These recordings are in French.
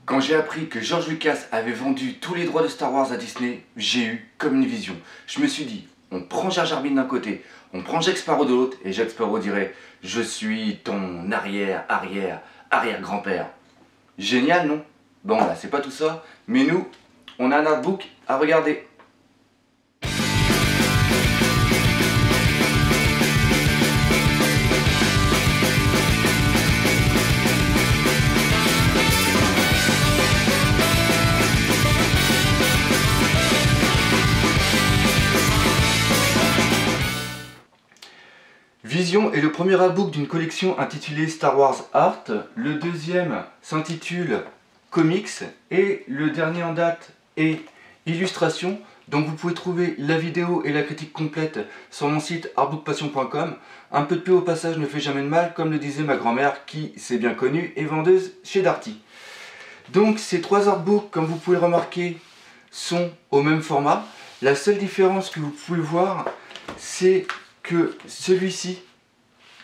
Quand j'ai appris que George Lucas avait vendu tous les droits de Star Wars à Disney, j'ai eu comme une vision. Je me suis dit, on prend Jar Jar Binks d'un côté, on prend Jack Sparrow de l'autre, et Jack Sparrow dirait « Je suis ton arrière-grand-père ». Génial, non? Bon, là, c'est pas tout ça, mais nous, on a un artbook à regarder. Vision est le premier artbook d'une collection intitulée Star Wars Art, le deuxième s'intitule Comics et le dernier en date est Illustration. Donc vous pouvez trouver la vidéo et la critique complète sur mon site artbookpassion.com. Un peu de pub au passage ne fait jamais de mal, comme le disait ma grand-mère qui, c'est bien connu, est vendeuse chez Darty. Donc ces trois artbooks, comme vous pouvez le remarquer, sont au même format. La seule différence que vous pouvez voir, c'est que celui-ci,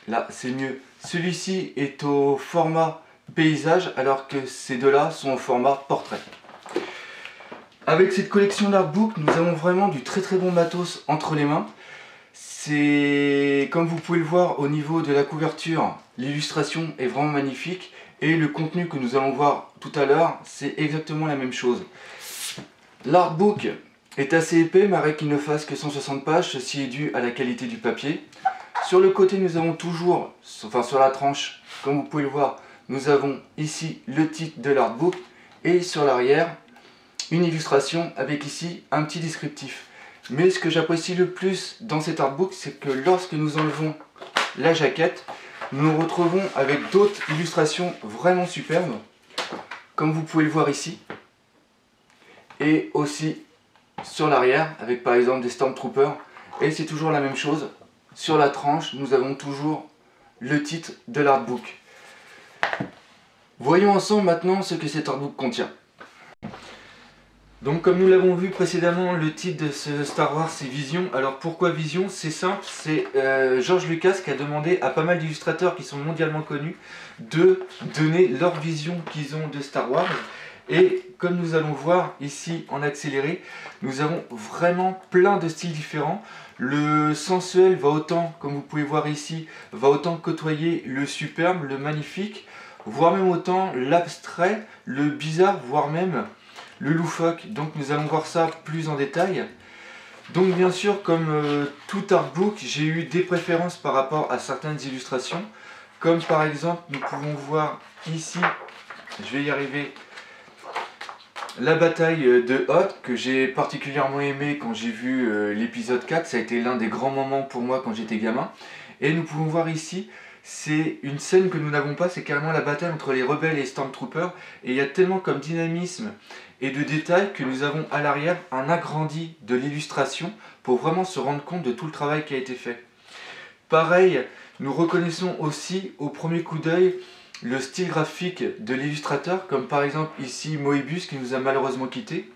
là c'est mieux, celui-ci est au format paysage alors que ces deux-là sont au format portrait. Avec cette collection d'artbooks, nous avons vraiment du très bon matos entre les mains. C'est, comme vous pouvez le voir au niveau de la couverture, l'illustration est vraiment magnifique et le contenu que nous allons voir tout à l'heure, c'est exactement la même chose. L'artbook est assez épais, malgré qu'il ne fasse que 160 pages, ceci est dû à la qualité du papier. Sur le côté, nous avons toujours, enfin sur la tranche, comme vous pouvez le voir, nous avons ici le titre de l'artbook et sur l'arrière, une illustration avec ici un petit descriptif. Mais ce que j'apprécie le plus dans cet artbook, c'est que lorsque nous enlevons la jaquette, nous nous retrouvons avec d'autres illustrations vraiment superbes, comme vous pouvez le voir ici, et aussi sur l'arrière, avec par exemple des Stormtroopers, et c'est toujours la même chose. Sur la tranche, nous avons toujours le titre de l'artbook. Voyons ensemble maintenant ce que cet artbook contient. Donc comme nous l'avons vu précédemment, le titre de ce Star Wars c'est Vision. Alors pourquoi Vision? C'est simple, c'est George Lucas qui a demandé à pas mal d'illustrateurs qui sont mondialement connus de donner leur vision qu'ils ont de Star Wars. Et comme nous allons voir ici en accéléré, nous avons vraiment plein de styles différents. Le sensuel va autant, comme vous pouvez voir ici, va autant côtoyer le superbe, le magnifique, voire même autant l'abstrait, le bizarre, voire même le loufoque. Donc nous allons voir ça plus en détail. Donc bien sûr, comme tout artbook, j'ai eu des préférences par rapport à certaines illustrations. Comme par exemple, nous pouvons voir ici, je vais y arriver, la bataille de Hoth, que j'ai particulièrement aimé quand j'ai vu l'épisode 4, ça a été l'un des grands moments pour moi quand j'étais gamin. Et nous pouvons voir ici, c'est une scène que nous n'avons pas, c'est carrément la bataille entre les rebelles et les Stormtroopers. Et il y a tellement comme dynamisme et de détails que nous avons à l'arrière un agrandi de l'illustration pour vraiment se rendre compte de tout le travail qui a été fait. Pareil, nous reconnaissons aussi au premier coup d'œil le style graphique de l'illustrateur, comme par exemple ici Moebius qui nous a malheureusement quittés.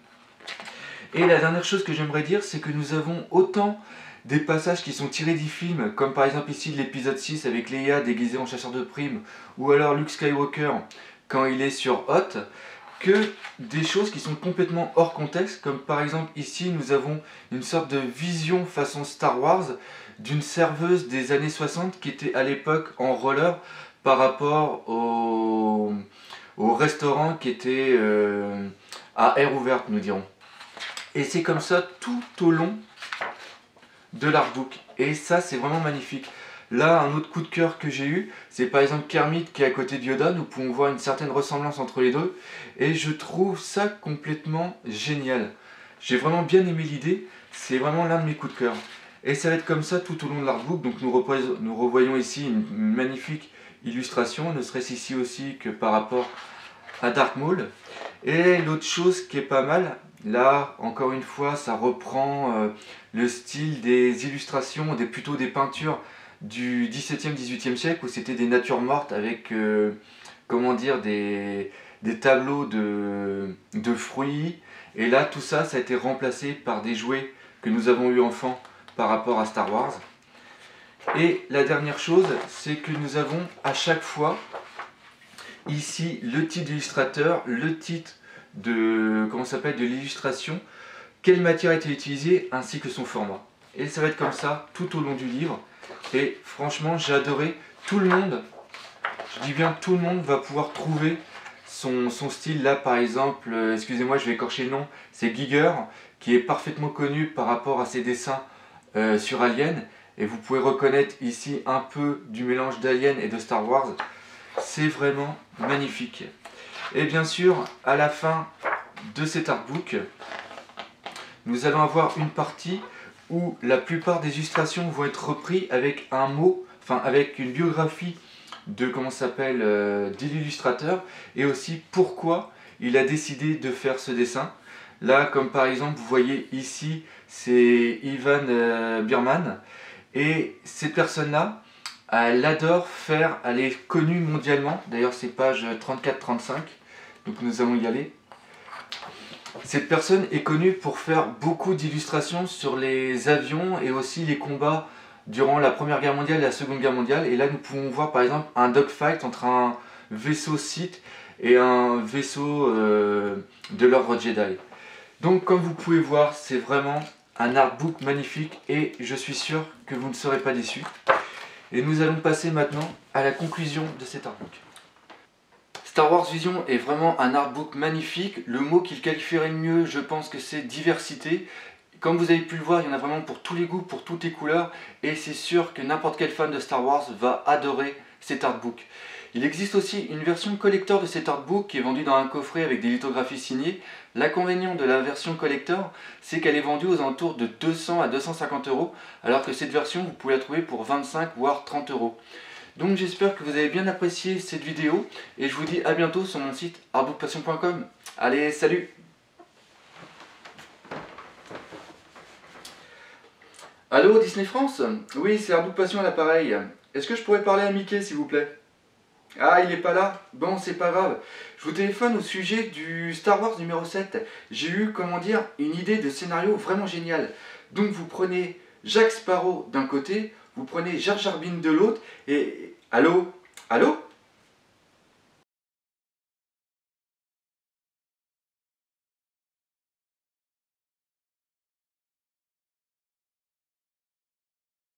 Et la dernière chose que j'aimerais dire, c'est que nous avons autant des passages qui sont tirés du film, comme par exemple ici l'épisode 6 avec Leia déguisée en chasseur de primes, ou alors Luke Skywalker quand il est sur Hoth, que des choses qui sont complètement hors contexte, comme par exemple ici nous avons une sorte de vision façon Star Wars d'une serveuse des années 60 qui était à l'époque en roller par rapport au restaurant qui était à air ouverte, nous dirons. Et c'est comme ça tout au long de l'artbook. Et ça, c'est vraiment magnifique. Là, un autre coup de cœur que j'ai eu, c'est par exemple Kermit qui est à côté de Yoda. Nous pouvons voir une certaine ressemblance entre les deux. Et je trouve ça complètement génial. J'ai vraiment bien aimé l'idée. C'est vraiment l'un de mes coups de cœur. Et ça va être comme ça tout au long de l'artbook. Donc nous revoyons ici une magnifique illustration, ne serait-ce ici aussi que par rapport à Darth Maul. Et l'autre chose qui est pas mal, là encore une fois ça reprend le style des illustrations, plutôt des peintures du XVIIe, XVIIIe siècle où c'était des natures mortes avec comment dire, des tableaux de fruits. Et là tout ça, ça a été remplacé par des jouets que nous avons eu enfant par rapport à Star Wars. Et la dernière chose, c'est que nous avons à chaque fois ici le titre d'illustrateur, le titre de, comment ça s'appelle, de l'illustration, quelle matière a été utilisée, ainsi que son format. Et ça va être comme ça tout au long du livre. Et franchement, j'ai adoré. Tout le monde, je dis bien tout le monde, va pouvoir trouver son style. Là, par exemple, excusez-moi, je vais écorcher le nom, c'est Giger, qui est parfaitement connu par rapport à ses dessins sur Alien. Et vous pouvez reconnaître ici un peu du mélange d'Alien et de Star Wars. C'est vraiment magnifique. Et bien sûr, à la fin de cet artbook, nous allons avoir une partie où la plupart des illustrations vont être reprises avec un mot, enfin avec une biographie de comment ça s'appelle de l'illustrateur, et aussi pourquoi il a décidé de faire ce dessin. Là, comme par exemple, vous voyez ici, c'est Ivan Birman, et cette personne-là, elle adore faire, elle est connue mondialement, d'ailleurs c'est page 34-35, donc nous allons y aller. Cette personne est connue pour faire beaucoup d'illustrations sur les avions et aussi les combats durant la Première Guerre mondiale et la Seconde Guerre mondiale. Et là nous pouvons voir par exemple un dogfight entre un vaisseau Sith et un vaisseau de l'ordre Jedi. Donc comme vous pouvez voir, c'est vraiment un artbook magnifique et je suis sûr que vous ne serez pas déçus. Et nous allons passer maintenant à la conclusion de cet artbook. Star Wars Vision est vraiment un artbook magnifique. Le mot qu'il qualifierait le mieux, je pense que c'est diversité. Comme vous avez pu le voir, il y en a vraiment pour tous les goûts, pour toutes les couleurs. Et c'est sûr que n'importe quel fan de Star Wars va adorer cet artbook. Il existe aussi une version collector de cet artbook qui est vendue dans un coffret avec des lithographies signées. L'inconvénient de la version collector, c'est qu'elle est vendue aux alentours de 200 à 250 €, alors que cette version, vous pouvez la trouver pour 25 voire 30 €. Donc j'espère que vous avez bien apprécié cette vidéo et je vous dis à bientôt sur mon site artbookpassion.com. Allez, salut! Allô Disney France? Oui, c'est Artbook Passion à l'appareil. Est-ce que je pourrais parler à Mickey s'il vous plaît? Ah, il est pas là? Bon, c'est pas grave. Je vous téléphone au sujet du Star Wars numéro 7. J'ai eu, comment dire, une idée de scénario vraiment géniale. Donc vous prenez Jack Sparrow d'un côté, vous prenez Jar Jar Binks de l'autre et... Allô? Allô?